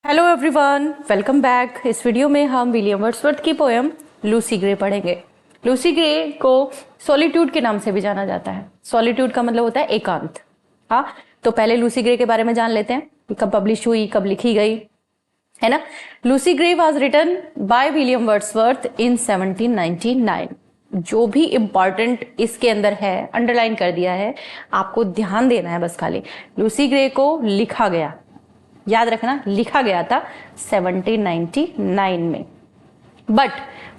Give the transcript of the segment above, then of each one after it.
Hello everyone, welcome back. इस video में हम विलियम वर्ड्सवर्थ की पोएम लूसी ग्रे पढ़ेंगे। लूसी ग्रे को सॉलिट्यूड के नाम से भी जाना जाता है। सॉलिट्यूड का मतलब होता है एकांत। हाँ, तो पहले लूसी ग्रे के बारे में जान लेते हैं कि कब पब्लिश हुई, कब लिखी गई, है ना। Lucy Gray was written by William Wordsworth in 1799। जो भी इंपॉर्टेंट इसके अंदर है अंडरलाइन कर दिया है, आपको ध्यान देना है बस खाली। लूसी ग्रे को लिखा गया, याद रखना, लिखा गया था 1799 में, बट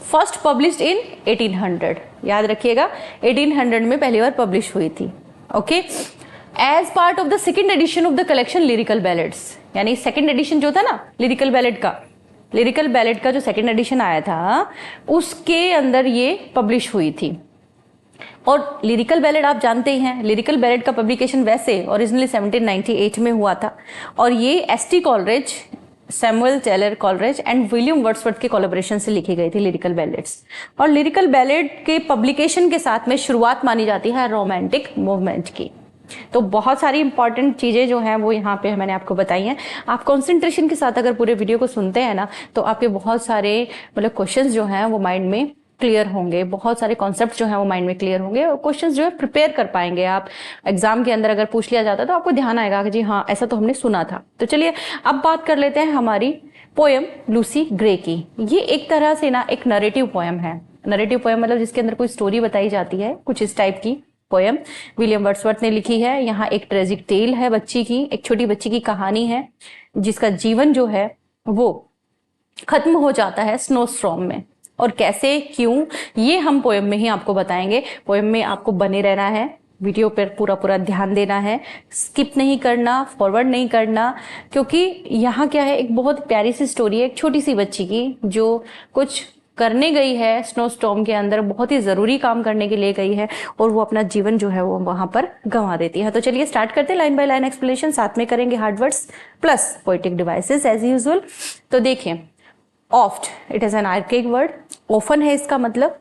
फर्स्ट पब्लिश्ड इन 1800। याद रखिएगा 1800 में पहली बार पब्लिश हुई थी। Okay, as part of the second edition of the collection lyrical ballads. यानी सेकेंड एडिशन जो था ना लिरिकल बैलेड का जो सेकेंड एडिशन आया था उसके अंदर ये पब्लिश हुई थी। और लिरिकल बैलेड आप जानते ही हैं, लिरिकल बैलेड का पब्लिकेशन वैसे ओरिजिनली 1798 में हुआ था और ये S T. Coleridge, Samuel Taylor Coleridge and William Wordsworth के कोलैबोरेशन से लिखी गई थी लिरिकल बैलेड्स। और लिरिकल बैलेड के पब्लिकेशन के साथ में शुरुआत मानी जाती है रोमांटिक मूवमेंट की। तो बहुत सारी इंपॉर्टेंट चीजें जो हैं वो यहाँ पे मैंने आपको बताई हैं। आप कंसंट्रेशन के साथ अगर पूरे वीडियो को सुनते हैं ना तो आपके बहुत सारे मतलब क्वेश्चंस जो हैं वो माइंड में क्लियर होंगे, बहुत सारे कॉन्सेप्ट जो हैं वो माइंड में क्लियर होंगे और क्वेश्चंस जो है प्रिपेयर कर पाएंगे आप। एग्जाम के अंदर अगर पूछ लिया जाता तो आपको ध्यान आएगा कि जी हाँ ऐसा तो हमने सुना था। तो चलिए अब बात कर लेते हैं हमारी पोएम लूसी ग्रे की। ये एक तरह से ना एक नरेटिव पोएम है। नरेटिव पोएम मतलब जिसके अंदर कोई स्टोरी बताई जाती है, कुछ इस टाइप की पोएम विलियम वर्ड्सवर्थ ने लिखी है। यहाँ एक ट्रेजिक टेल है बच्ची की, एक छोटी बच्ची की कहानी है जिसका जीवन जो है वो खत्म हो जाता है स्नो स्टॉर्म में। और कैसे, क्यों, ये हम पोएम में ही आपको बताएंगे। पोएम में आपको बने रहना है, वीडियो पर पूरा ध्यान देना है, स्किप नहीं करना, फॉरवर्ड नहीं करना, क्योंकि यहाँ क्या है, एक बहुत प्यारी सी स्टोरी है एक छोटी सी बच्ची की जो कुछ करने गई है स्नो स्टॉर्म के अंदर, बहुत ही जरूरी काम करने के लिए गई है और वो अपना जीवन जो है वो वहां पर गंवा देती है। तो चलिए स्टार्ट करते हैं, लाइन बाय लाइन एक्सप्लेनेशन, साथ में करेंगे hard words plus poetic devices as usual. तो देखिए, oft, it is an archaic word. Often है इसका मतलब।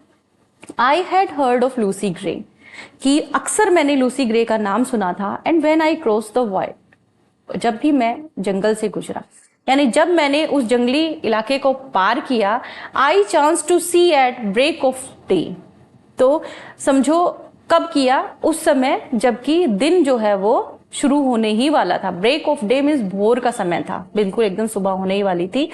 I had heard of Lucy Gray, कि अक्सर मैंने लूसी ग्रे का नाम सुना था। And when I cross the wide, जब भी मैं जंगल से गुजरा, यानी जब मैंने उस जंगली इलाके को पार किया। I chance to see at break of day, तो समझो कब किया, उस समय जबकि दिन जो है वो शुरू होने ही वाला था। ब्रेक ऑफ डे मीन्स भोर का समय था, बिल्कुल एकदम सुबह होने ही वाली थी।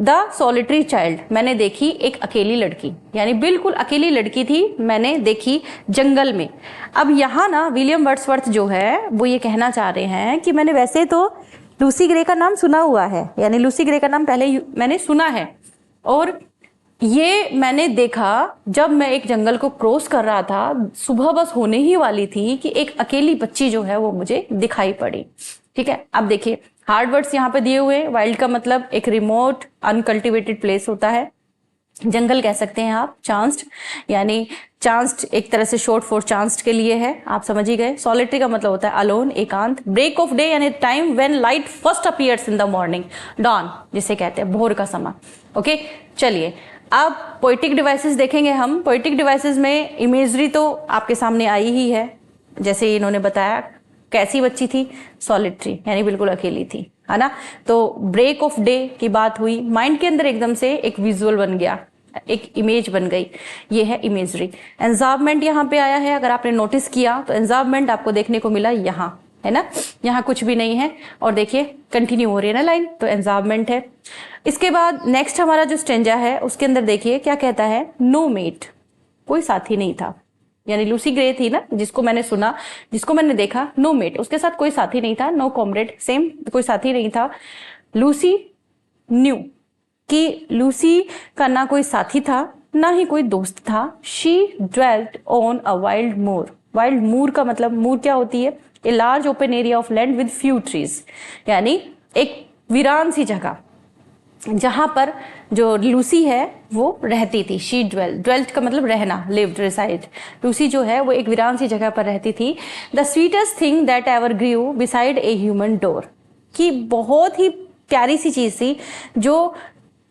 द सॉलिटरी चाइल्ड, मैंने देखी एक अकेली लड़की, यानी बिल्कुल अकेली लड़की थी, मैंने देखी जंगल में। अब यहाँ ना विलियम वर्ड्सवर्थ जो है वो ये कहना चाह रहे हैं कि मैंने वैसे तो लूसी ग्रे का नाम सुना हुआ है, यानी लूसी ग्रे का नाम पहले मैंने सुना है और ये मैंने देखा जब मैं एक जंगल को क्रॉस कर रहा था, सुबह बस होने ही वाली थी कि एक अकेली बच्ची जो है वो मुझे दिखाई पड़ी। ठीक है, अब देखिए हार्ड वर्ड्स यहाँ पे दिए हुए। वाइल्ड का मतलब एक रिमोट अनकल्टिवेटेड प्लेस होता है, जंगल कह सकते हैं आप। चांस्ड, यानी चांस्ड एक तरह से शॉर्ट फॉर चांस्ड के लिए है, आप समझ ही गए। सॉलिटरी का मतलब होता है अलोन, एकांत। ब्रेक ऑफ डे यानी time when light first appears in the morning, dawn जिसे कहते हैं, भोर का समय। ओके, चलिए अब पोएटिक डिवाइसेस देखेंगे हम। पोएटिक डिवाइसेस में इमेजरी तो आपके सामने आई ही है, जैसे इन्होंने बताया। कैसी बच्ची थी? सॉलिटरी, यानी बिल्कुल अकेली थी, है ना। तो ब्रेक ऑफ डे की बात हुई, माइंड के अंदर एकदम से एक विजुअल बन गया, एक इमेज बन गई, ये है इमेजरी। एंजार्बमेंट यहाँ पे आया है, अगर आपने नोटिस किया तो एंजार्बमेंट आपको देखने को मिला यहाँ, है ना। यहाँ कुछ भी नहीं है और देखिए कंटिन्यू हो रही है ना लाइन, तो एंजार्बमेंट है। इसके बाद नेक्स्ट हमारा जो स्टेंजा है उसके अंदर देखिए क्या कहता है, नो मेट, कोई साथी नहीं था। यानी लूसी ग्रे थी ना जिसको मैंने सुना, जिसको मैंने देखा, नो मेट, उसके साथ कोई साथी नहीं था। नो कॉमरेड, सेम, कोई साथी नहीं था। लूसी न्यू, कि लूसी का ना कोई साथी था ना ही कोई दोस्त था। She dwelt on a wild moor. Wild moor का मतलब, मूर क्या होती है, a large open area of land with few trees, यानी एक वीरान सी जगह जहां पर जो लूसी है वो रहती थी। शी ड्वेल्ट का मतलब रहना, लिव्ड, रिसाइड। लूसी जो है वो एक वीरान सी जगह पर रहती थी। The sweetest thing that ever grew beside a human door, कि बहुत ही प्यारी सी चीज थी जो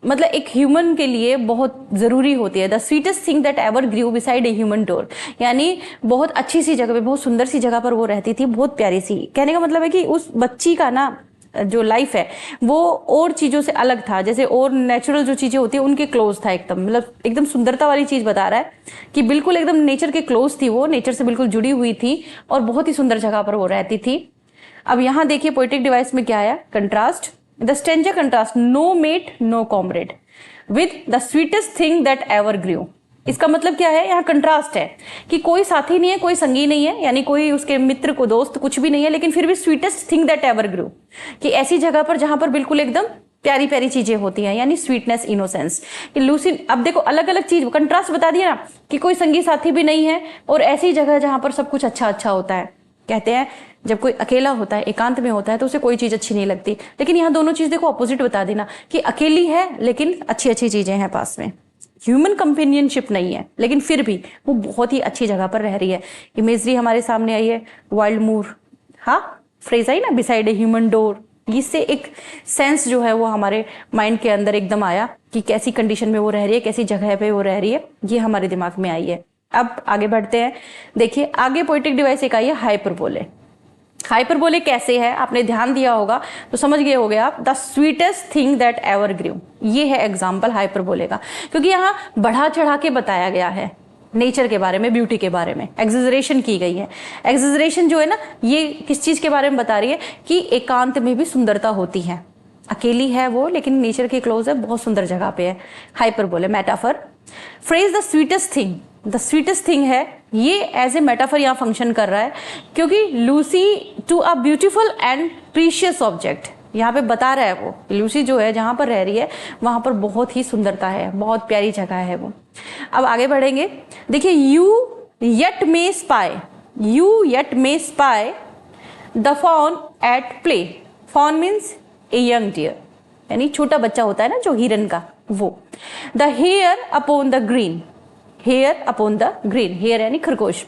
मतलब एक ह्यूमन के लिए बहुत जरूरी होती है। The sweetest thing that ever grew beside a human door, यानी बहुत अच्छी सी जगह पे, बहुत सुंदर सी जगह पर वो रहती थी, बहुत प्यारी सी। कहने का मतलब है कि उस बच्ची का ना जो लाइफ है वो और चीज़ों से अलग था, जैसे और नेचुरल जो चीज़ें होती है उनके क्लोज था एकदम, मतलब एकदम सुंदरता वाली चीज़ बता रहा है कि बिल्कुल एकदम नेचर के क्लोज थी, वो नेचर से बिल्कुल जुड़ी हुई थी और बहुत ही सुंदर जगह पर वो रहती थी। अब यहाँ देखिए पोएटिक डिवाइस में क्या आया, contrast, the stanza contrast, no mate no comrade with the sweetest thing that ever grew. इसका मतलब क्या है, यहाँ कंट्रास्ट है कि कोई साथी नहीं है, कोई संगी नहीं है, यानी कोई उसके मित्र को दोस्त कुछ भी नहीं है, लेकिन फिर भी स्वीटेस्ट थिंग दैट एवर ग्रू, कि ऐसी जगह पर जहां पर बिल्कुल एकदम प्यारी प्यारी चीजें होती हैं, यानी स्वीटनेस, इनोसेंस। कि लूसी, अब देखो अलग अलग चीज, कंट्रास्ट बता दिया ना कि कोई संगी साथी भी नहीं है और ऐसी जगह जहां पर सब कुछ अच्छा अच्छा होता है। कहते हैं जब कोई अकेला होता है, एकांत में होता है, तो उसे कोई चीज अच्छी नहीं लगती, लेकिन यहाँ दोनों चीज देखो अपोजिट बता देना कि अकेली है लेकिन अच्छी अच्छी चीजें हैं पास में, ह्यूमन कंपेनियनशिप नहीं है लेकिन फिर भी वो बहुत ही अच्छी जगह पर रह रही है। इमेजरी हमारे सामने आई है, वाइल्ड मूर, हाँ फ्रेज आई ना, बिसाइड ए ह्यूमन डोर, इससे एक सेंस जो है वो हमारे माइंड के अंदर एकदम आया कि कैसी कंडीशन में वो रह रही है, कैसी जगह पे वो रह रही है, ये हमारे दिमाग में आई है। अब आगे बढ़ते हैं, देखिए आगे पोएटिक डिवाइस एक आई है हाइपरबोले। हाइपरबोले कैसे है, आपने ध्यान दिया होगा तो समझ गए होगे आप, the sweetest thing that ever grew, ये है एग्जाम्पल हाइपरबोले का, क्योंकि यहाँ बढ़ा चढ़ा के बताया गया है नेचर के बारे में, ब्यूटी के बारे में एक्सेजरेशन की गई है। एक्सेजरेशन जो है ना, ये किस चीज के बारे में बता रही है कि एकांत में भी सुंदरता होती है, अकेली है वो लेकिन नेचर के क्लोज है, बहुत सुंदर जगह पे है। Hyperbole metaphor, phrase the sweetest thing, the sweetest thing है, ये एज ए मेटाफर यहाँ फंक्शन कर रहा है, क्योंकि Lucy to a beautiful and precious object, यहाँ पे बता रहा है वो लूसी जो है जहां पर रह रही है वहां पर बहुत ही सुंदरता है, बहुत प्यारी जगह है वो। अब आगे बढ़ेंगे, देखिए you yet may spy, you yet may spy the fawn at play, fawn means a young deer, यानी छोटा बच्चा होता है ना जो हिरन का, वो। The hare upon the green, hare upon the green, hare यानी खरगोश,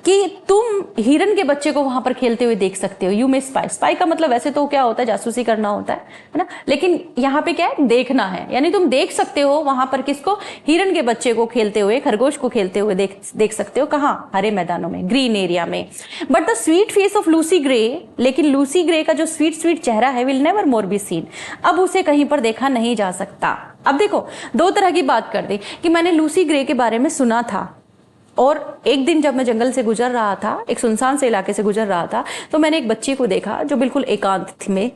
कि तुम हिरन के बच्चे को वहां पर खेलते हुए देख सकते हो। यू मे स्पाई, स्पाई का मतलब वैसे तो क्या होता है, जासूसी करना होता है ना, लेकिन यहाँ पे क्या है, देखना है, यानी तुम देख सकते हो वहां पर किसको, हिरन के बच्चे को खेलते हुए, खरगोश को खेलते हुए देख सकते हो, कहाँ, हरे मैदानों में, ग्रीन एरिया में। But the sweet face of Lucy grey, लेकिन लूसी ग्रे का जो स्वीट स्वीट चेहरा है, will never more be scene, अब उसे कहीं पर देखा नहीं जा सकता। अब देखो दो तरह की बात कर दी कि मैंने लूसी ग्रे के बारे में सुना था, और एक दिन जब मैं जंगल से गुजर रहा था, एक सुनसान से इलाके से गुजर रहा था, तो मैंने एक बच्ची को देखा जो बिल्कुल एकांत में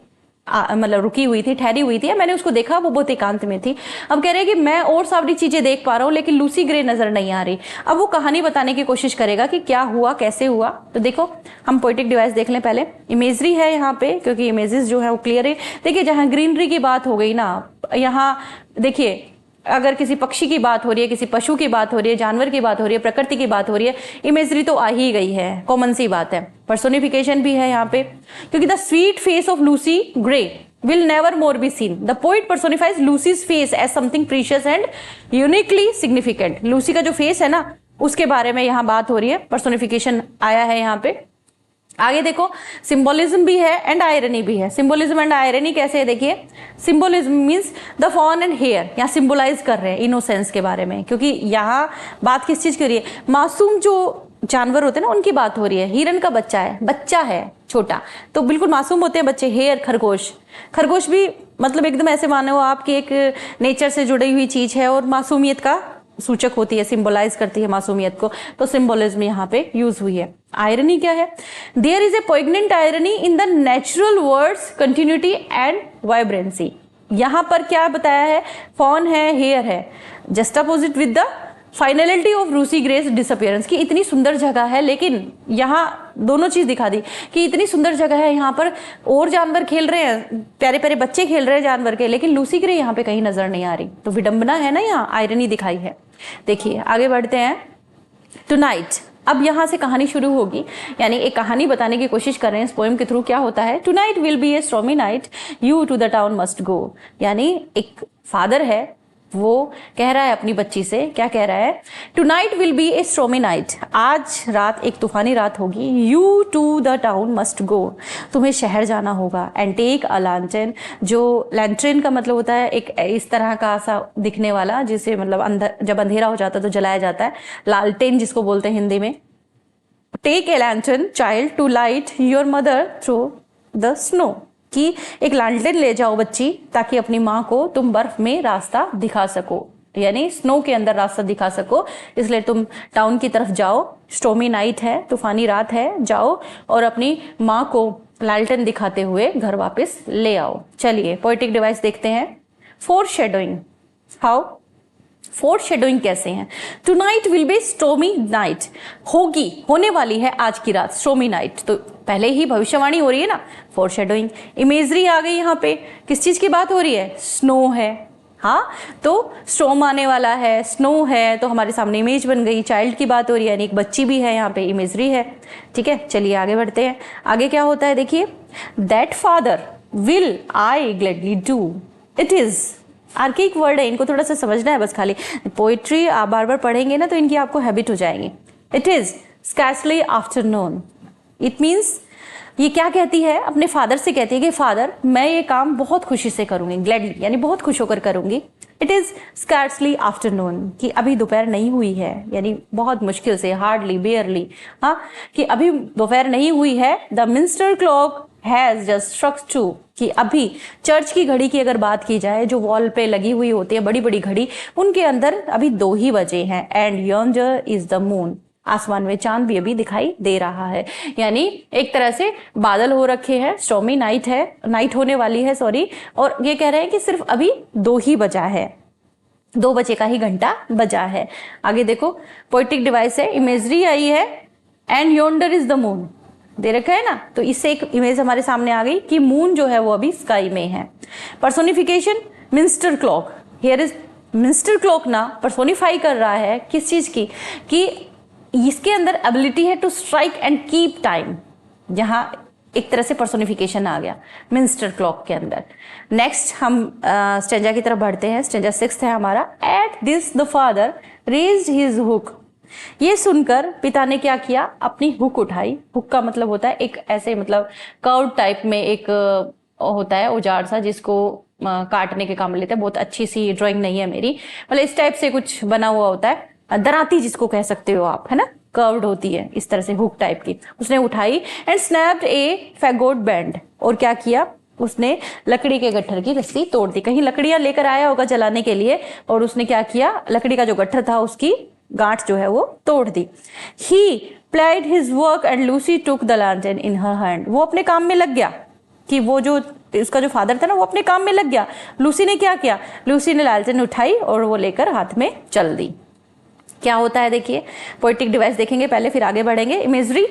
मतलब रुकी हुई थी, ठहरी हुई थी, मैंने उसको देखा, वो बहुत एकांत में थी। अब कह रहे हैं कि मैं और सारी चीजें देख पा रहा हूँ लेकिन लूसी ग्रे नजर नहीं आ रही। अब वो कहानी बताने की कोशिश करेगा कि क्या हुआ, कैसे हुआ। तो देखो हम पोएटिक डिवाइस देख लें पहले, इमेजरी है यहाँ पे, क्योंकि इमेजेस जो है वो क्लियर है। देखिए जहाँ ग्रीनरी की बात हो गई ना, यहाँ देखिए अगर किसी पक्षी की बात हो रही है, किसी पशु की बात हो रही है, जानवर की बात हो रही है, प्रकृति की बात हो रही है, इमेजरी तो आ ही गई है, कॉमन सी बात है। पर्सोनिफिकेशन भी है यहाँ पे, क्योंकि the sweet face of Lucy Gray will never more be seen, the poet personifies Lucy's face as something precious and uniquely significant. Lucy का जो फेस है ना, उसके बारे में यहाँ बात हो रही है, पर्सोनिफिकेशन आया है यहाँ पे। आगे देखो सिंबोलिज्म भी है एंड आयरनी भी है। सिंबोलिज्म एंड आयरनी कैसे है, देखिए symbolism means the fawn and hare, यहाँ सिंबोलाइज कर रहे हैं इनोसेंस के बारे में, क्योंकि यहाँ बात किस चीज की हो रही है, मासूम जो जानवर होते हैं ना उनकी बात हो रही है। हिरन का बच्चा है, बच्चा है छोटा, तो बिल्कुल मासूम होते हैं बच्चे। हेयर खरगोश, खरगोश भी मतलब एकदम ऐसे मानो आपकी एक नेचर से जुड़ी हुई चीज है और मासूमियत का सूचक होती है, सिंबलाइज करती है मासूमियत को, तो सिंबोलिज्म यहाँ पे यूज हुई है। आयरनी क्या है, there is a poignant irony in the natural words continuity and vibrancy. यहाँ पर क्या बताया है, फॉन है, हेयर है, just opposite with the finality of Lucy Gray's disappearance, की इतनी सुंदर जगह है, लेकिन यहाँ दोनों चीज दिखा दी कि इतनी सुंदर जगह है, यहाँ पर और जानवर खेल रहे हैं, प्यारे प्यारे बच्चे खेल रहे हैं जानवर के, लेकिन लूसी ग्रे यहाँ पे कहीं नजर नहीं आ रही। तो विडंबना है ना, यहाँ आयरनी दिखाई है। देखिए आगे बढ़ते हैं, टुनाइट। अब यहाँ से कहानी शुरू होगी, यानी एक कहानी बताने की कोशिश कर रहे हैं इस पोएम के थ्रू। क्या होता है, tonight will be a stormy night, you to the town must go. यानी एक फादर है, वो कह रहा है अपनी बच्ची से, क्या कह रहा है, tonight will be a stormy night, आज रात एक तूफानी रात होगी, you to the town must go, तुम्हें शहर जाना होगा, एंड टेक अ लैंटर्न, जो लैंटर्न का मतलब होता है एक इस तरह का सा दिखने वाला, जिसे मतलब जब अंधेरा हो जाता है तो जलाया जाता है, लालटेन जिसको बोलते हैं हिंदी में। Take a lantern child to light your mother through the snow, कि एक लालटेन ले जाओ बच्ची, ताकि अपनी माँ को तुम बर्फ में रास्ता दिखा सको, यानी स्नो के अंदर रास्ता दिखा सको। इसलिए तुम टाउन की तरफ जाओ, स्टॉर्मी नाइट है, तूफानी रात है, जाओ और अपनी माँ को लालटेन दिखाते हुए घर वापस ले आओ। चलिए पोएटिक डिवाइस देखते हैं। Four shadowing, how four shadowing कैसे हैं? Tonight will B stormy night, होगी, होने वाली है आज की रात स्टॉर्मी नाइट, तो पहले ही भविष्यवाणी हो रही है ना, फोर शेडोइंग। इमेजरी आ गई यहाँ पे, किस चीज की बात हो रही है? स्नो है, हाँ, तो स्टॉर्म आने वाला है, स्नो है, तो हमारे सामने इमेज बन गई, चाइल्ड की बात हो रही है, यानी एक बच्ची भी है यहाँ पे, इमेजरी है। ठीक है, चलिए आगे बढ़ते हैं। आगे क्या होता है देखिए, that father will I gladly do, it is archaic word है, इनको थोड़ा सा समझना है बस खाली। पोइट्री आप बार बार पढ़ेंगे ना तो इनकी आपको हैबिट हो जाएगी। It is scarcely afternoon, it means ये क्या कहती है, अपने फादर से कहती है कि फादर मैं ये काम बहुत खुशी से करूंगी, ग्लैडली यानी बहुत खुश होकर करूंगी। इट इज स्कैर्सली आफ्टरनून, कि अभी दोपहर नहीं हुई है, यानी बहुत मुश्किल से, हार्डली, बेयरली, हाँ, कि अभी दोपहर नहीं हुई है। The minster clock has just struck 2, कि अभी चर्च की घड़ी की अगर बात की जाए, जो वॉल पे लगी हुई होती है बड़ी बड़ी घड़ी, उनके अंदर अभी 2 ही बजे हैं। And yonder is the moon, आसमान में चांद भी अभी दिखाई दे रहा है। यानी एक तरह से बादल हो रखे हैं, स्टॉर्मी नाइट है, नाइट होने वाली है, सॉरी, और ये कह रहे हैं कि सिर्फ अभी 2 ही बजा है, 2 बजे का ही घंटा बजा है। आगे देखो, पोएटिक डिवाइस है, इमेजरी आई है, and yonder is the moon दे रखा है ना, तो इससे एक इमेज हमारे सामने आ गई कि मून जो है वो अभी स्काई में है। Personification, minster clock, here is minster clock ना पर्सोनिफाई कर रहा है किस चीज की, कि इसके अंदर एबिलिटी है to strike and keep time, जहां एक तरह से पर्सोनिफिकेशन आ गया मिंस्टर क्लॉक के अंदर। नेक्स्ट हम स्टेंजा की तरफ बढ़ते हैं। स्टेंजा 6 है हमारा। At this the father raised his hook, ये सुनकर पिता ने क्या किया, अपनी हुक उठाई। हुक का मतलब होता है एक ऐसे मतलब कर्व टाइप में एक होता है औजार सा, जिसको काटने के काम में लेते हैं। बहुत अच्छी सी ड्राइंग नहीं है मेरी, मतलब इस टाइप से कुछ बना हुआ होता है, दराती जिसको कह सकते हो आप, है ना, कर्व्ड होती है इस तरह से हुक टाइप की। उसने उठाई एंड स्नैप्ड ए फैगोट बैंड, और क्या किया, उसने लकड़ी के गट्ठर की रस्सी तोड़ दी। कहीं लकड़ियां लेकर आया होगा जलाने के लिए, और उसने क्या किया, लकड़ी का जो गट्ठर था उसकी गांठ जो है वो तोड़ दी। He plied his work and Lucy took the lantern in her hand, वो अपने काम में लग गया, कि वो जो उसका जो फादर था ना वो अपने काम में लग गया। लूसी ने क्या किया, लूसी ने लैंटर्न उठाई और वो लेकर हाथ में चल दी। क्या होता है देखिए, पोएटिक डिवाइस देखेंगे पहले, फिर आगे बढ़ेंगे। इमेजरी,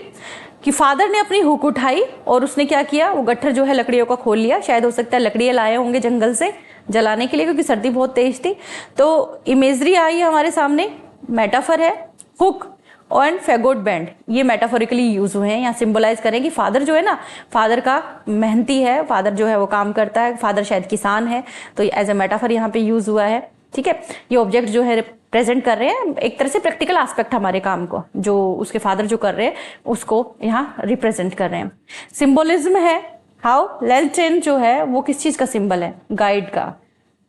कि फादर ने अपनी हुक उठाई और उसने क्या किया, वो गट्ठर जो है लकड़ियों का खोल लिया। शायद हो सकता है लकड़ियां लाए होंगे जंगल से जलाने के लिए, क्योंकि सर्दी बहुत तेज थी। तो इमेजरी आई है हमारे सामने, मेटाफर है हुक एंड फैगोट बैंड, ये मेटाफोरिकली यूज हुए हैं। यहाँ सिंबलाइज करें कि फादर जो है ना, फादर का मेहनती है, फादर जो है वो काम करता है, फादर शायद किसान है, तो एज ए मेटाफर यहाँ पे यूज हुआ है। ठीक है, ये ऑब्जेक्ट जो है प्रेजेंट कर रहे हैं एक तरह से प्रैक्टिकल एस्पेक्ट हमारे काम को, जो उसके फादर जो कर रहे हैं उसको यहाँ रिप्रेजेंट कर रहे हैं। सिंबोलिज्म है, हाउ लैंटर्न जो है वो किस चीज का सिंबल है, गाइड का,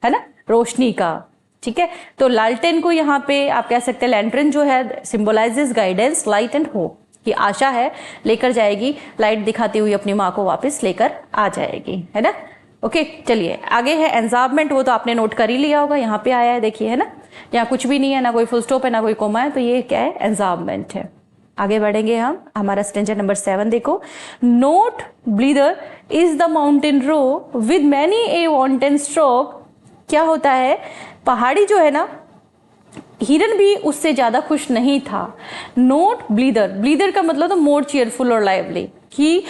है ना, रोशनी का। ठीक है, तो लालटेन को यहाँ पे आप कह सकते हैं, लैंटर्न जो है symbolizes guidance, light and hope, की आशा है, लेकर जाएगी लाइट दिखाती हुई अपनी माँ को वापस लेकर आ जाएगी, है ना। ओके, चलिए आगे है एंजार्बमेंट, वो तो आपने नोट कर ही लिया होगा, यहाँ पे आया है देखिए, है ना, यहाँ कुछ भी नहीं है, ना कोई फुल स्टॉप है ना कोई कोमा है, तो ये क्या है, एंजार्बमेंट है। आगे बढ़ेंगे हम, हमारा स्टेंजा नंबर 7 देखो। Not blither is the mountain roe with many a wanton stroke, क्या होता है, पहाड़ी जो है ना, हिरन भी उससे ज्यादा खुश नहीं था। नोट ब्लीदर, ब्लीदर का मतलब तो मोर चीयरफुल और लाइवली, कि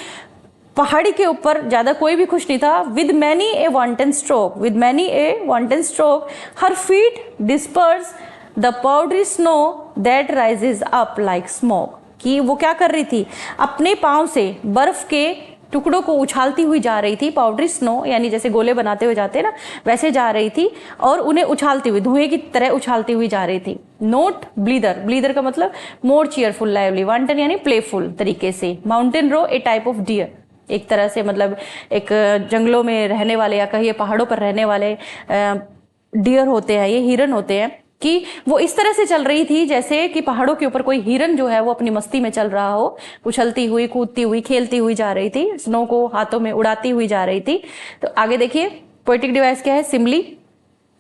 पहाड़ी के ऊपर ज्यादा कोई भी खुश नहीं था। With many a wanton stroke, with many a wanton stroke her feet disperse the powdery snow that rises up like smoke, कि वो क्या कर रही थी, अपने पांव से बर्फ के टुकड़ों को उछालती हुई जा रही थी। पाउडरी स्नो यानी जैसे गोले बनाते हुए जाते हैं ना, वैसे जा रही थी, और उन्हें उछालती हुई, धुएं की तरह उछालती हुई जा रही थी। नोट ब्लीदर, ब्लीदर का मतलब मोर चीयरफुल, लाइवली, वांटन यानी प्लेफुल तरीके से। Mountain roe a type of deer, एक तरह से मतलब एक जंगलों में रहने वाले या कहिए पहाड़ों पर रहने वाले डियर होते हैं, ये हिरन होते हैं, कि वो इस तरह से चल रही थी जैसे कि पहाड़ों के ऊपर कोई हिरन जो है वो अपनी मस्ती में चल रहा हो, उछलती हुई, कूदती हुई, खेलती हुई जा रही थी, स्नो को हाथों में उड़ाती हुई जा रही थी। तो आगे देखिए पोएटिक डिवाइस क्या है, simile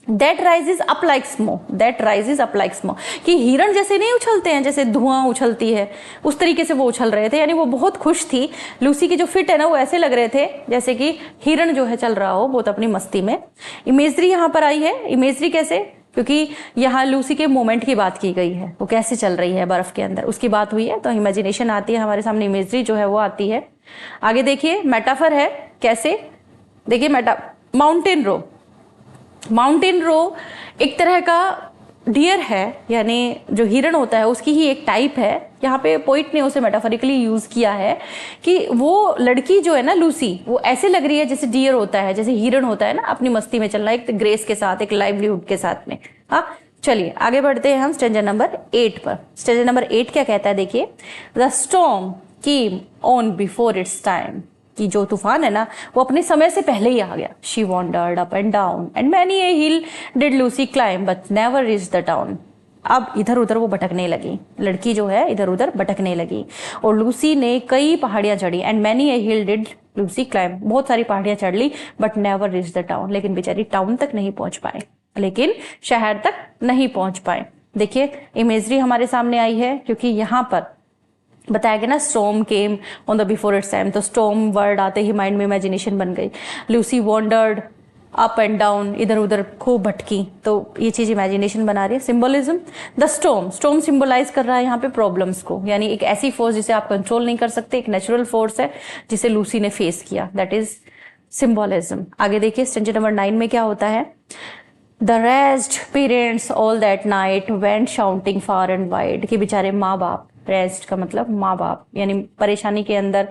that rises up like smoke, that rises up like smoke, कि हिरण जैसे नहीं उछलते हैं, जैसे धुआं उछलती है उस तरीके से वो उछल रहे थे। यानी वो बहुत खुश थी। लूसी की जो फिट है ना वो ऐसे लग रहे थे जैसे कि हिरण जो है चल रहा हो बहुत अपनी मस्ती में। इमेजरी यहाँ पर आई है। इमेजरी कैसे, क्योंकि यहाँ लूसी के मोमेंट की बात की गई है, वो कैसे चल रही है बर्फ के अंदर उसकी बात हुई है, तो इमेजिनेशन आती है हमारे सामने, इमेजरी जो है वो आती है। आगे देखिए मेटाफर है, कैसे, देखिए माउंटेन रो, माउंटेन रो एक तरह का डियर है, यानी जो हिरण होता है उसकी ही एक टाइप है। यहाँ पे पोइट ने उसे मेटाफोरिकली यूज किया है कि वो लड़की जो है ना लूसी, वो ऐसे लग रही है जैसे डियर होता है, जैसे हिरण होता है ना, अपनी मस्ती में चलना, एक ग्रेस के साथ, एक लाइवलीहुड के साथ में। हाँ चलिए आगे बढ़ते हैं हम स्टैंजा नंबर 8 पर। स्टैंजा नंबर 8 क्या कहता है, देखिए, the storm came on before it's time, कि जो तूफान है ना वो अपने समय से पहले ही आ गया। She wandered up and down and many a hill did Lucy climb but never reach the town. अब इधर उधर वो भटकने लगी, लड़की जो है इधर उधर भटकने लगी, और लूसी ने कई पहाड़ियां चढ़ी, and many a hill did Lucy climb, बहुत सारी पहाड़ियां चढ़ ली, but never reach the town, लेकिन बेचारी टाउन तक नहीं पहुंच पाए, लेकिन शहर तक नहीं पहुंच पाए। देखिए इमेजरी हमारे सामने आई है, क्योंकि यहाँ पर बताया गया ना storm came on the before it's time, तो स्टॉर्म वर्ड आते ही माइंड में इमेजिनेशन बन गई। Lucy wandered up and down, इधर उधर खूब भटकी, तो ये चीज इमेजिनेशन बना रही है। Symbolism, the storm, storm symbolise कर रहा है यहाँ पे प्रॉब्लम्स को, यानी एक ऐसी फोर्स जिसे आप कंट्रोल नहीं कर सकते, एक नेचुरल फोर्स है जिसे लूसी ने फेस किया, दैट इज सिंबोलिज्म। आगे देखिए स्टेंजा नंबर 9 में क्या होता है, the rest parents all that night went shouting far and wide, कि बेचारे माँ बाप, रेस्ट का मतलब माँ बाप, यानी परेशानी के अंदर,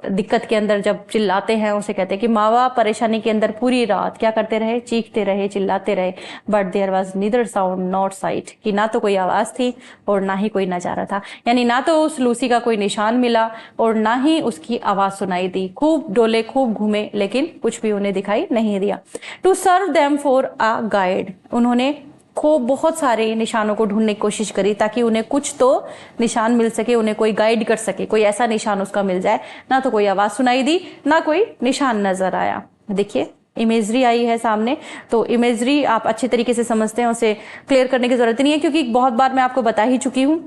दिक्कत के अंदर जब चिल्लाते हैं उसे कहते हैं कि माँ बाप परेशानी के अंदर पूरी रात क्या करते रहे, चीखते रहे, चिल्लाते रहे, but there was neither sound not sight, कि ना तो कोई आवाज थी और ना ही कोई नजारा था, यानी ना तो उस लूसी का कोई निशान मिला और ना ही उसकी आवाज सुनाई दी। खूब डोले, खूब घूमे, लेकिन कुछ भी उन्हें दिखाई नहीं दिया। To serve them for a guide, उन्होंने खूब बहुत सारे निशानों को ढूंढने की कोशिश करी ताकि उन्हें कुछ तो निशान मिल सके, उन्हें कोई गाइड कर सके, कोई ऐसा निशान उसका मिल जाए। ना तो कोई आवाज सुनाई दी, ना कोई निशान नजर आया। देखिए इमेजरी आई है सामने, तो इमेजरी आप अच्छे तरीके से समझते हैं, उसे क्लियर करने की जरूरत नहीं है, क्योंकि बहुत बार मैं आपको बता ही चुकी हूँ।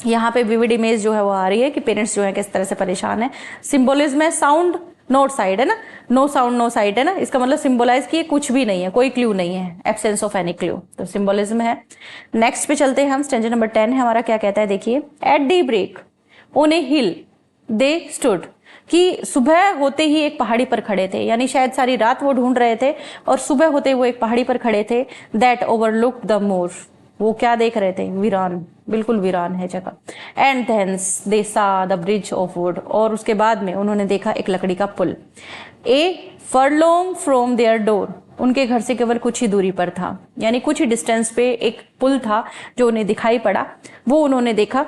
यहाँ पे विविड इमेज जो है वो आ रही है कि पेरेंट्स जो है किस तरह से परेशान है। सिंबोलिज्म है साउंड नोट साइड, है ना, नो साउंड नो साइड, है ना, इसका मतलब सिंबलाइज किए कुछ भी नहीं है, कोई क्लू नहीं है, एब्सेंस ऑफ एनी क्लू, तो सिंबोलिज्म है। नेक्स्ट पे चलते हैं हम, स्टैंजा नंबर 10 है हमारा, क्या कहता है देखिए, at daybreak on a hill they stood, कि सुबह होते ही एक पहाड़ी पर खड़े थे, यानी शायद सारी रात वो ढूंढ रहे थे और सुबह होते वो एक पहाड़ी पर खड़े थे। दैट ओवरलुक द मोर, वो क्या देख रहे थे, वीरान, बिल्कुल वीरान है जगह। एंड थेंस दे सा द ब्रिज ऑफ वुड, और उसके बाद में उन्होंने देखा एक लकड़ी का पुल। ए फरलोंग फ्रॉम देयर डोर, उनके घर से केवल कुछ ही दूरी पर था, यानी कुछ ही डिस्टेंस पे एक पुल था जो उन्हें दिखाई पड़ा, वो उन्होंने देखा।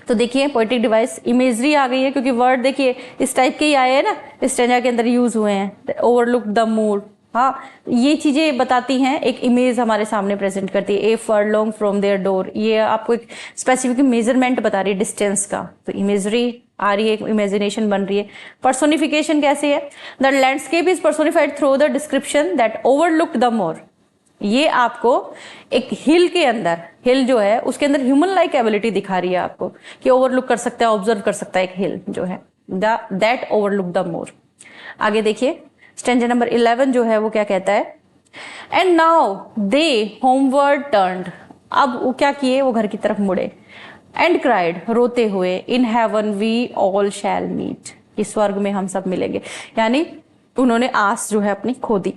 तो देखिए पोएटिक डिवाइस इमेजरी आ गई है, क्योंकि वर्ड देखिए इस टाइप के ही आए हैं ना, इस स्टैंजा के अंदर यूज हुए हैं। ओवरलुक द मूर, हाँ ये चीजें बताती हैं, एक इमेज हमारे सामने प्रेजेंट करती है। ए फरलोंग फ्रॉम देयर डोर, ये आपको एक स्पेसिफिक मेजरमेंट बता रही है डिस्टेंस का, तो इमेजरी आ रही है, एक इमेजिनेशन बन रही है। पर्सोनिफिकेशन कैसे है, the landscape is personified through the description that overlook the more, ये आपको एक हिल के अंदर, हिल जो है उसके अंदर ह्यूमन लाइक एबिलिटी दिखा रही है आपको, कि ओवरलुक कर सकता है, ऑब्जर्व कर सकता है एक हिल जो है, दैट ओवरलुक द मोर। आगे देखिए स्टैंजा नंबर 11 जो है वो क्या कहता है, and now they homeward turned, अब वो क्या किए, वो घर की तरफ मुड़े। एंड क्राइड, रोते हुए, in heaven we all shall meet, इस स्वर्ग में हम सब मिलेंगे, यानी उन्होंने आस जो है अपनी खो दी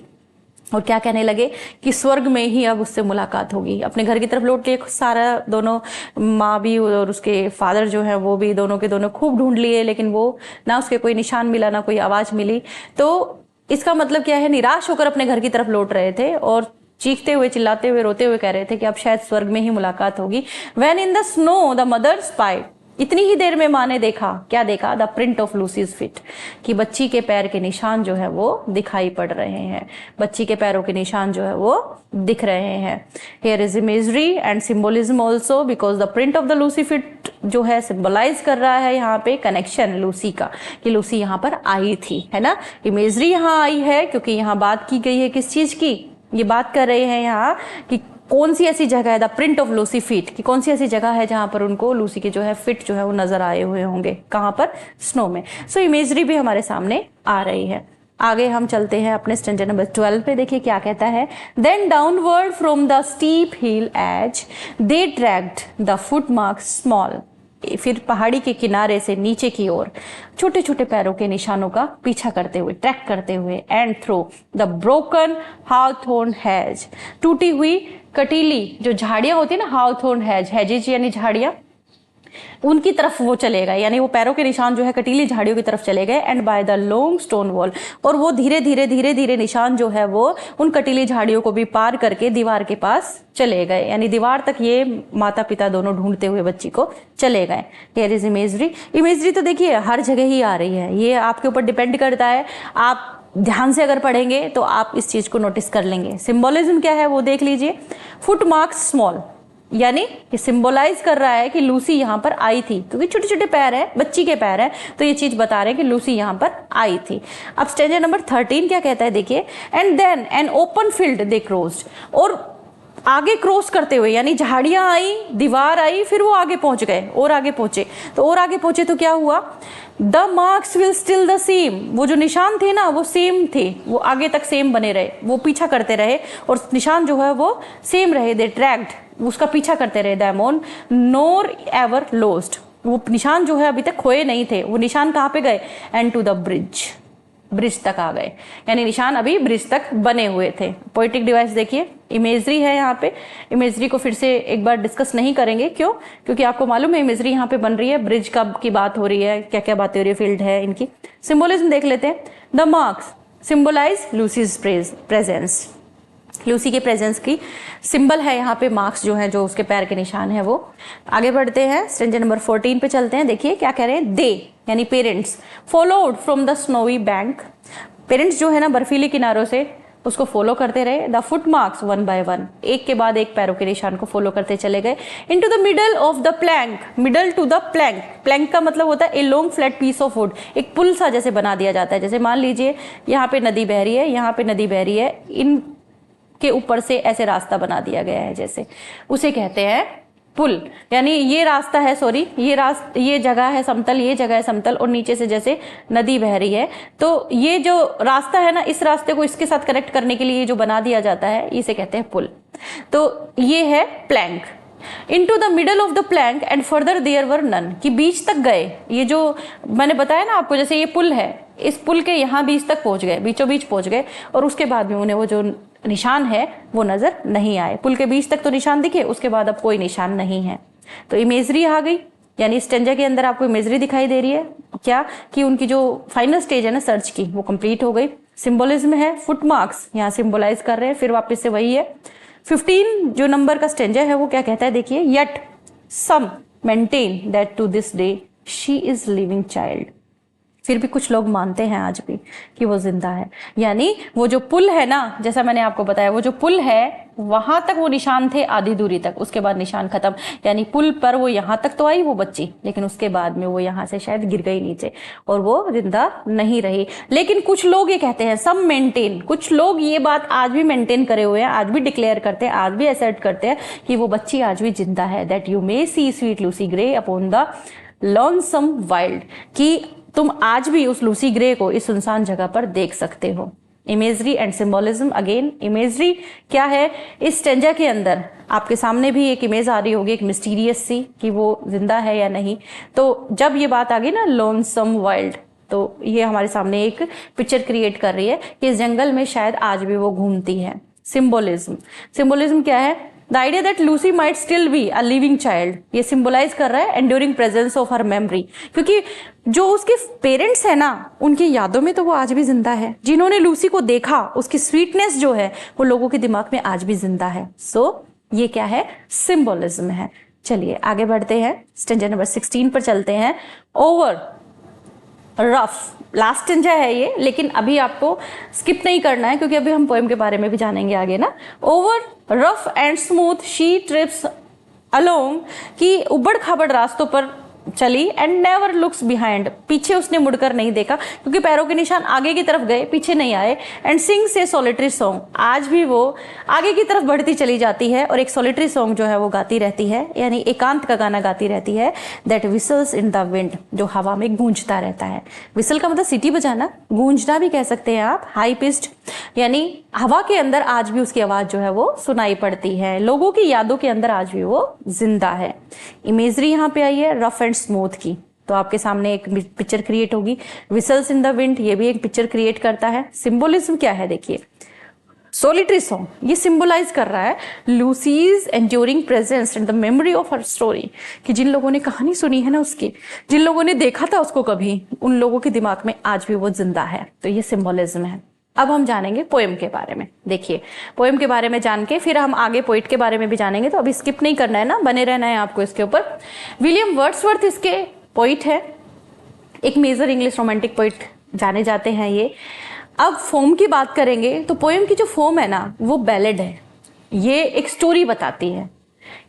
और क्या कहने लगे कि स्वर्ग में ही अब उससे मुलाकात होगी। अपने घर की तरफ लौट के सारा, दोनों माँ भी और उसके फादर जो है वो भी, दोनों के दोनों खूब ढूंढ लिए, लेकिन वो ना उसके कोई निशान मिला, ना कोई आवाज मिली। तो इसका मतलब क्या है, निराश होकर अपने घर की तरफ लौट रहे थे और चीखते हुए, चिल्लाते हुए, रोते हुए कह रहे थे कि अब शायद स्वर्ग में ही मुलाकात होगी। When in the snow the mother spied, इतनी ही देर में माँ ने देखा, क्या देखा? द प्रिंट ऑफ लूसीज फीट, कि बच्ची के पैर के निशान जो है वो दिखाई पड़ रहे हैं, बच्ची के पैरों के निशान जो है वो दिख रहे हैं। Here is imagery and symbolism also, because the print of the Lucy feet जो है सिंबलाइज कर रहा है यहाँ पे कनेक्शन लूसी का, कि लूसी यहाँ पर आई थी, है ना। इमेजरी यहाँ आई है क्योंकि यहाँ बात की गई है किस चीज की? ये बात कर रहे हैं यहाँ कि कौन सी ऐसी जगह है, the print of Lucy feet, कि कौन सी ऐसी जगह है जहां पर उनको लूसी के जो है फिट जो है वो नजर आए हुए होंगे, कहां पर? स्नो में। सो इमेजरी भी हमारे सामने आ रही है। आगे हम चलते हैं अपने स्टेंजा नंबर 12 पे, देखिए क्या कहता है। Then downward from the steep hill as they tracked the foot marks small, फिर पहाड़ी के किनारे से नीचे की ओर छोटे छोटे पैरों के निशानों का पीछा करते हुए, ट्रैक करते हुए, and through the broken hawthorn hedge, टूटी हुई कटीली जो झाड़ियां होती है ना, हाउथॉर्न हैज, हैजेज यानी झाड़ियां, उनकी तरफ वो चले गए, यानी वो पैरों के निशान जो है कटीली झाड़ियों की तरफ चले गए। And by the long stone wall, और वो धीरे धीरे निशान जो है वो उन कटीली झाड़ियों को भी पार करके दीवार के पास चले गए, यानी दीवार तक ये माता पिता दोनों ढूंढते हुए बच्ची को चले गए। Here is imagery. इमेजरी तो देखिए हर जगह ही आ रही है, ये आपके ऊपर डिपेंड करता है, आप ध्यान से अगर पढ़ेंगे तो आप इस चीज को नोटिस कर लेंगे। सिंबोलिज्म क्या है वो देख लीजिए। फुट मार्क्स स्मॉल, यानी ये सिंबलाइज कर रहा है कि लूसी यहाँ पर आई थी, क्योंकि छोटे छोटे पैर है, बच्ची के पैर है, तो ये चीज बता रहे हैं कि लूसी यहाँ पर आई थी। अब स्टेंजा नंबर 13 क्या कहता है, देखिए। And then an open field they crossed, और आगे क्रॉस करते हुए, यानी झाड़ियां आई, दीवार आई, फिर वो आगे पहुंच गए, और आगे पहुंचे, तो और आगे पहुंचे तो क्या हुआ? The marks will still the same, वो जो निशान थे ना वो सेम थे, वो आगे तक सेम बने रहे, वो पीछा करते रहे और निशान जो है वो सेम रहे। दे ट्रैक्ड, उसका पीछा करते रहे। Them on NOR ever lost, वो निशान जो है अभी तक खोए नहीं थे, वो निशान कहाँ पे गए? And to the bridge, bridge तक आ गए, यानी निशान अभी ब्रिज तक बने हुए थे। पोएटिक डिवाइस देखिए, इमेजरी है यहाँ पे। इमेजरी को फिर से एक बार डिस्कस नहीं करेंगे, क्यों? क्योंकि आपको मालूम है इमेजरी यहाँ पे बन रही है, ब्रिज कब की बात हो रही है, क्या क्या बातें हो रही है, फील्ड है इनकी। सिंबोलिज्म देख लेते हैं। The marks symbolize Lucy's presence, Lucy के प्रेजेंस की सिंबल है यहाँ पे मार्क्स जो है, जो उसके पैर के निशान है वो। आगे बढ़ते हैं, स्टेंजा नंबर 14 पे चलते हैं, देखिए क्या कह रहे हैं। दे यानी parents followed from the snowy bank, parents जो है ना बर्फीले किनारों से उसको फॉलो करते रहे। The foot marks one by one, एक के बाद एक पैरों के निशान को फॉलो करते चले गए। Into the middle of the plank, middle to the plank, plank का मतलब होता है a long flat piece of wood, एक पुल सा जैसे बना दिया जाता है। जैसे मान लीजिए यहाँ पे नदी बह रही है, यहाँ पे नदी बह रही है, इन के ऊपर से ऐसे रास्ता बना दिया गया है, जैसे उसे कहते हैं पुल। यानी ये रास्ता है, सॉरी ये जगह है समतल, ये जगह है समतल, और नीचे से जैसे नदी बह रही है, तो ये जो रास्ता है ना, इस रास्ते को इसके साथ कनेक्ट करने के लिए जो बना दिया जाता है, इसे कहते हैं पुल। तो ये है plank. Into the middle of the plank and further there were none, कि बीच तक गए। ये जो मैंने बताया ना आपको, जैसे ये पुल है, इस पुल के यहाँ बीच तक पहुंच गए, बीचों बीच पहुंच गए, और उसके बाद में उन्हें वो जो निशान है वो नजर नहीं आए। पुल के बीच तक तो निशान दिखे, उसके बाद अब कोई निशान नहीं है। तो इमेजरी आ गई, यानी स्टेंजा के अंदर आपको इमेजरी दिखाई दे रही है, क्या कि उनकी जो फाइनल स्टेज है ना सर्च की, वो कंप्लीट हो गई। सिंबोलिज्म है, फुट मार्क्स यहाँ सिंबलाइज कर रहे हैं, फिर वापस से वही है। 15 जो नंबर का स्टेंजा है वो क्या कहता है, देखिए। Yet some maintain that to this day she is living child, फिर भी कुछ लोग मानते हैं आज भी कि वो जिंदा है। यानी वो जो पुल है ना, जैसा मैंने आपको बताया, वो जो पुल है वहां तक वो निशान थे आधी दूरी तक, उसके बाद निशान खत्म। यानी पुल पर वो यहाँ तक तो आई वो बच्ची, लेकिन उसके बाद में वो यहाँ से शायद गिर गई नीचे और वो जिंदा नहीं रही। लेकिन कुछ लोग ये कहते हैं, सम मेंटेन, कुछ लोग ये बात आज भी मेंटेन करे हुए हैं, आज भी डिक्लेयर करते हैं, आज भी असर्ट करते हैं कि वो बच्ची आज भी जिंदा है। That you may see sweet Lucy Gray upon the lonesome wild, कि तुम आज भी उस लूसी ग्रे को इस सुनसान जगह पर देख सकते हो। Imagery and symbolism. Again imagery क्या है, इस स्टेंजा के अंदर आपके सामने भी एक इमेज आ रही होगी, एक मिस्टीरियस सी, कि वो जिंदा है या नहीं। तो जब ये बात आ गई ना लोनसम वाइल्ड, तो ये हमारे सामने एक पिक्चर क्रिएट कर रही है कि इस जंगल में शायद आज भी वो घूमती है। सिंबोलिज्म, सिंबोलिज्म क्या है, the idea that Lucy might still be a living child, ये सिंबलाइज कर रहा है enduring presence of her memory, क्योंकि जो उसके पेरेंट्स है ना, उनकी यादों में तो वो आज भी जिंदा है। जिन्होंने लूसी को देखा, उसकी स्वीटनेस जो है वो लोगों के दिमाग में आज भी जिंदा है। सो ये क्या है, सिंबोलिज्म है। चलिए आगे बढ़ते हैं, स्टेंजा नंबर 16 पर चलते हैं। ओवर रफ लास्ट स्टेंजा है ये, लेकिन अभी आपको स्किप नहीं करना है क्योंकि अभी हम पोएम के बारे में भी जानेंगे आगे ना। Over rough and smooth she trips along, कि उबड़ खाबड़ रास्तों पर चली, एंड नेवर लुक्स बिहाइंड, पीछे उसने मुड़कर नहीं देखा क्योंकि पैरों के निशान आगे की तरफ गए, पीछे नहीं आए। And sings A solitary song, आज भी वो आगे की तरफ बढ़ती चली जाती है और एक सॉलिटरी सॉन्ग जो है वो गाती रहती है, यानी एकांत का गाना गाती रहती है। That whistles in the wind, जो हवा में गूंजता रहता है। विसल का मतलब सीटी बजाना, गूंजना भी कह सकते हैं आप, हाई पिच्ड, यानी हवा के अंदर आज भी उसकी आवाज जो है वो सुनाई पड़ती है, लोगों की यादों के अंदर आज भी वो जिंदा है। इमेजरी यहाँ पे आई है रफ एंड स्मूथ की, तो आपके सामने एक पिक्चर क्रिएट होगी। विसल्स इन द विंड, ये भी एक पिक्चर क्रिएट करता है। सिंबोलिज्म क्या है देखिए, सोलिटरी सॉन्ग ये सिंबलाइज कर रहा है Lucy's enduring presence and the memory of her story, कि जिन लोगों ने कहानी सुनी है ना उसकी, जिन लोगों ने देखा था उसको कभी, उन लोगों के दिमाग में आज भी वो जिंदा है। तो ये सिंबोलिज्म है। अब हम जानेंगे पोएम के बारे में। देखिए पोएम के बारे में जान के फिर हम आगे पोइट के बारे में भी जानेंगे, तो अभी स्किप नहीं करना है ना, बने रहना है आपको इसके ऊपर। विलियम वर्ड्सवर्थ इसके पोइट है, एक मेजर इंग्लिश रोमांटिक पोइट जाने जाते हैं ये। अब फॉर्म की बात करेंगे तो पोएम की जो फॉर्म है ना वो बैलेड है, ये एक स्टोरी बताती है।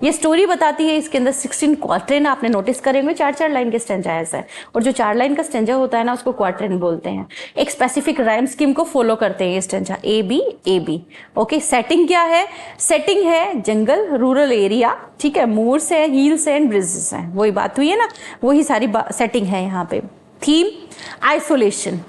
ये स्टोरी बताती है, इसके अंदर 16 क्वार्टरेन आपने नोटिस करेंगे, 4-4 लाइन के स्टेंजा है, और जो 4 लाइन का स्टेंजा होता है ना उसको क्वार्टरेन बोलते हैं। एक स्पेसिफिक राइम स्कीम को फॉलो करते हैं ये stanza, a b. Okay, setting क्या है? सेटिंग है जंगल, रूरल एरिया, ठीक है, मूर्स है, हिल्स एंड ब्रिजेस हैं, वही बात हुई है ना, वही सारी सेटिंग है यहाँ पे। Theme isolation,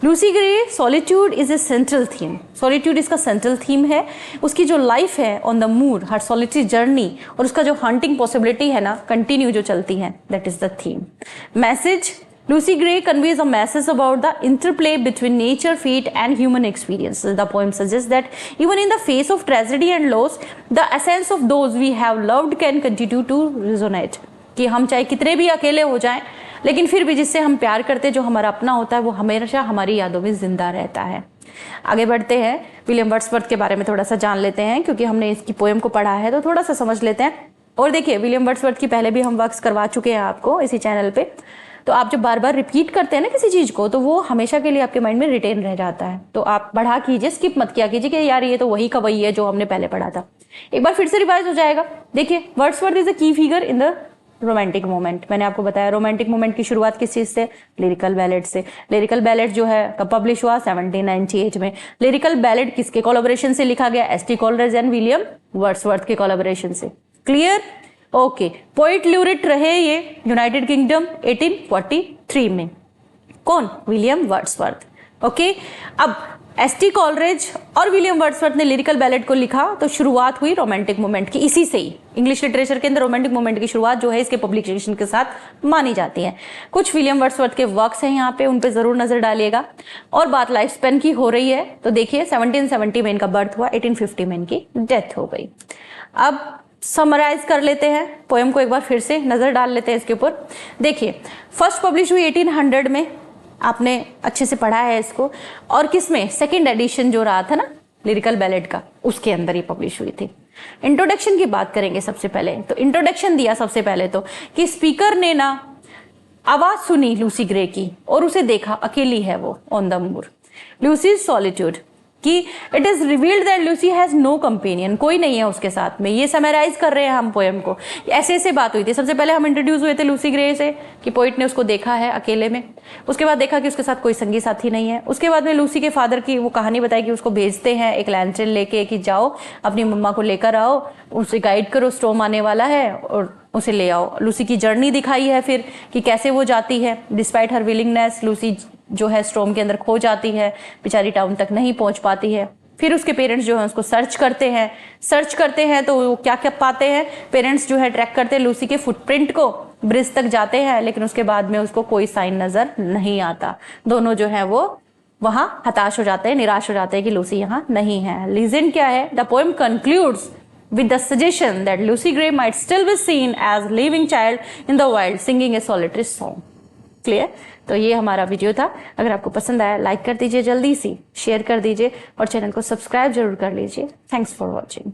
Lucy Gray solitude is a central theme, solitude इसका सेंट्रल थीम है। उसकी जो लाइफ है on the moor, her solitary journey, और उसका जो हंटिंग पॉसिबिलिटी है ना कंटिन्यू जो चलती है, that is the theme. Message, Lucy Gray conveys a message about the interplay between nature, fate, and human experiences. The poem suggests that even in the face of tragedy and loss, the essence of those we have loved can continue to resonate. कि हम चाहे कितने भी अकेले हो जाएं, लेकिन फिर भी जिससे हम प्यार करते हैं, जो हमारा अपना होता है, वो हमेशा हमारी यादों में जिंदा रहता है। आगे बढ़ते हैं, विलियम वर्ड्सवर्थ के बारे में थोड़ा सा जान लेते हैं, क्योंकि हमने इसकी पोएम को पढ़ा है तो थोड़ा सा समझ लेते हैं। और देखिए विलियम वर्ड्सवर्थ की पहले भी हम वर्क्स करवा चुके हैं आपको इसी चैनल पे, तो आप जब बार बार रिपीट करते हैं ना किसी चीज को, तो वो हमेशा के लिए आपके माइंड में रिटेन रह जाता है। तो आप बढ़ा कीजिए, स्किप मत किया कीजिए कि यार ये तो वही का वही है जो हमने पहले पढ़ा था, एक बार फिर से रिवाइज हो जाएगा। देखिए वर्ड्सवर्थ इज अ की figure in the romantic moment. मैंने आपको बताया रोमांटिक मोमेंट की शुरुआत किस चीज से? लिरिकल बैलेड से। लिरिकल बैलेड जो है कब पब्लिश हुआ? 1798 में। लिरिकल बैलेड किसके कोलैबोरेशन से लिखा गया? S T Coleridge and William Wordsworth के कोलैबोरेशन से। क्लियर? ओके। पोइट ल्यूरेट रहे ये यूनाइटेड किंगडम 1843 में। कौन? William Wordsworth. ओके, अब एस टी कॉलरेज और विलियम वर्ड्सवर्थ ने लिरिकल बैलेड को लिखा, तो शुरुआत हुई रोमांटिक मूवमेंट की इसी से ही। इंग्लिश लिटरेचर के अंदर रोमांटिक मूवमेंट की शुरुआत जो है इसके पब्लिकेशन के साथ मानी जाती है। कुछ विलियम वर्ड्सवर्थ के वर्क्स हैं यहाँ पे, उन पे जरूर नजर डालिएगा। और बात लाइफ स्पेन की हो रही है, तो देखिए 1770 में इनका बर्थ हुआ, 1850 में इनकी डेथ हो गई। अब समराइज कर लेते हैं पोएम को, एक बार फिर से नजर डाल लेते हैं इसके ऊपर। देखिए फर्स्ट पब्लिश हुई 1800 में, आपने अच्छे से पढ़ा है इसको, और किसमें? सेकंड एडिशन जो रहा था ना लिरिकल बैलेड का, उसके अंदर ही पब्लिश हुई थी। इंट्रोडक्शन की बात करेंगे सबसे पहले, तो इंट्रोडक्शन दिया सबसे पहले तो कि स्पीकर ने ना आवाज सुनी लूसी ग्रे की और उसे देखा, अकेली है वो on the moor. Lucy solitude, कि it is revealed that Lucy has no companion, कोई नहीं है उसके साथ में। ये समराइज कर रहे हैं हम पोएम को, ऐसे ऐसे बात हुई थी। सबसे पहले हम इंट्रोड्यूस हुए थे लूसी ग्रे से, कि पोइट ने उसको देखा है अकेले में, उसके बाद देखा कि उसके साथ कोई संगी साथी नहीं है, उसके बाद में लूसी के फादर की वो कहानी बताई कि उसको भेजते हैं एक लैंटर्न लेके कि जाओ अपनी मम्मा को लेकर आओ, उसे गाइड करो, स्टॉर्म आने वाला है और उसे ले आओ। लूसी की जर्नी दिखाई है फिर कि कैसे वो जाती है, डिस्पाइट हर विलिंगनेस लूसी जो है स्टॉर्म के अंदर खो जाती है, बेचारी टाउन तक नहीं पहुंच पाती है। फिर उसके पेरेंट्स जो है उसको सर्च करते हैं तो वो क्या क्या पाते हैं? पेरेंट्स जो है ट्रैक करते हैं लूसी के फुटप्रिंट को, ब्रिज तक जाते हैं, लेकिन उसके बाद में उसको कोई साइन नजर नहीं आता। दोनों जो है वो वहां हताश हो जाते हैं, निराश हो जाते हैं कि लूसी यहाँ नहीं है। लीजेंड क्या है? The poem concludes with the suggestion that Lucy Gray might still be seen as living child in the wild singing a solitary song. Clear? तो ये हमारा वीडियो था। अगर आपको पसंद आया लाइक कर दीजिए, जल्दी से शेयर कर दीजिए और चैनल को सब्सक्राइब जरूर कर लीजिए। Thanks for watching.